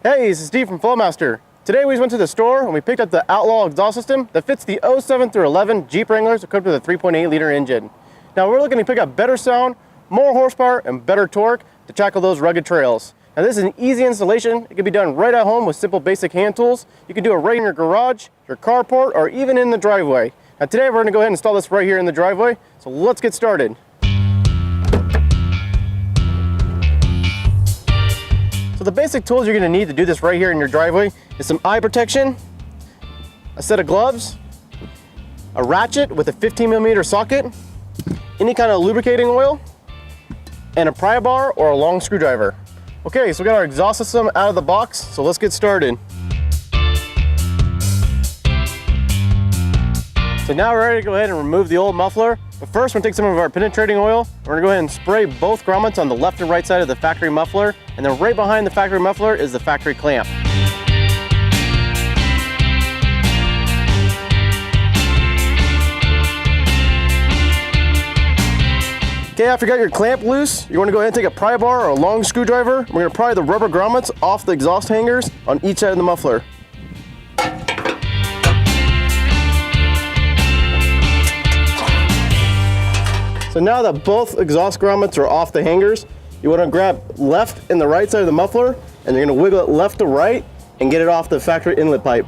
Hey, this is Steve from Flowmaster. Today we just went to the store and we picked up the Outlaw exhaust system that fits the 07 through 11 Jeep Wranglers equipped with a 3.8 liter engine. Now we're looking to pick up better sound, more horsepower, and better torque to tackle those rugged trails. Now this is an easy installation. It can be done right at home with simple basic hand tools. You can do it right in your garage, your carport, or even in the driveway. Now today we're going to go ahead and install this right here in the driveway. So let's get started. So the basic tools you're going to need to do this right here in your driveway is some eye protection, a set of gloves, a ratchet with a 15mm socket, any kind of lubricating oil, and a pry bar or a long screwdriver. Okay, so we got our exhaust system out of the box, so let's get started. So now we're ready to go ahead and remove the old muffler. But first, we're gonna take some of our penetrating oil. We're gonna go ahead and spray both grommets on the left and right side of the factory muffler. And then right behind the factory muffler is the factory clamp. Okay, after you got your clamp loose, you wanna go ahead and take a pry bar or a long screwdriver. We're gonna pry the rubber grommets off the exhaust hangers on each side of the muffler. So now that both exhaust grommets are off the hangers, you want to grab left and the right side of the muffler, and you're going to wiggle it left to right and get it off the factory inlet pipe.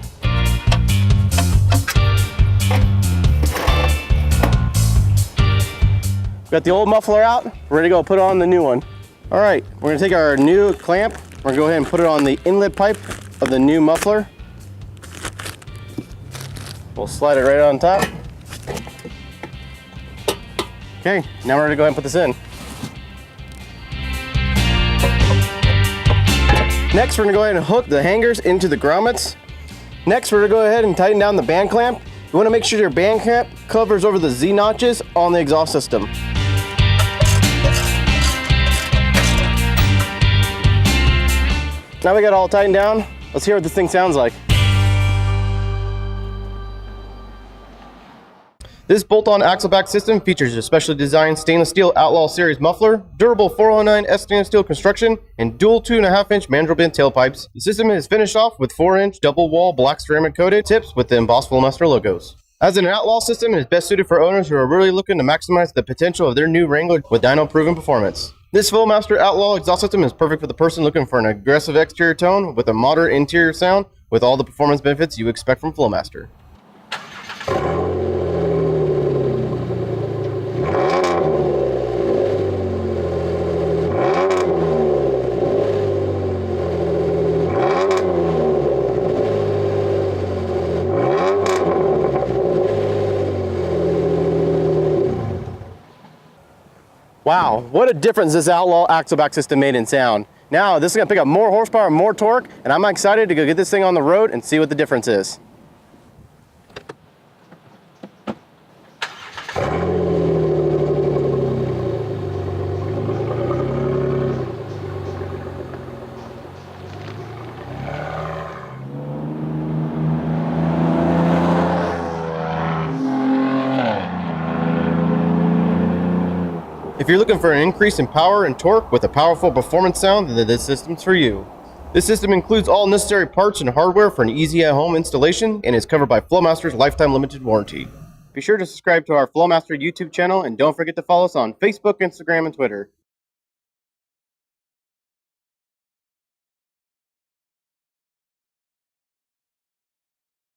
Got the old muffler out, ready to go put on the new one. All right, we're going to take our new clamp, we're going to go ahead and put it on the inlet pipe of the new muffler. We'll slide it right on top. Okay, now we're going to go ahead and put this in. Next, we're going to go ahead and hook the hangers into the grommets. Next, we're going to go ahead and tighten down the band clamp. You want to make sure your band clamp covers over the Z notches on the exhaust system. Now we got it all tightened down. Let's hear what this thing sounds like. This bolt-on axle-back system features a specially designed stainless steel Outlaw Series muffler, durable 409S stainless steel construction, and dual 2.5-inch mandrel bent tailpipes. The system is finished off with 4-inch double-wall black ceramic coated tips with the embossed Flowmaster logos. As an Outlaw system, it is best suited for owners who are really looking to maximize the potential of their new Wrangler with dyno-proven performance. This Flowmaster Outlaw exhaust system is perfect for the person looking for an aggressive exterior tone with a moderate interior sound with all the performance benefits you expect from Flowmaster. Wow, what a difference this Outlaw axle-back system made in sound. Now, this is gonna pick up more horsepower, more torque, and I'm excited to go get this thing on the road and see what the difference is. If you're looking for an increase in power and torque with a powerful performance sound, then this system's for you. This system includes all necessary parts and hardware for an easy at-home installation and is covered by Flowmaster's lifetime limited warranty. Be sure to subscribe to our Flowmaster YouTube channel and don't forget to follow us on Facebook, Instagram, and Twitter.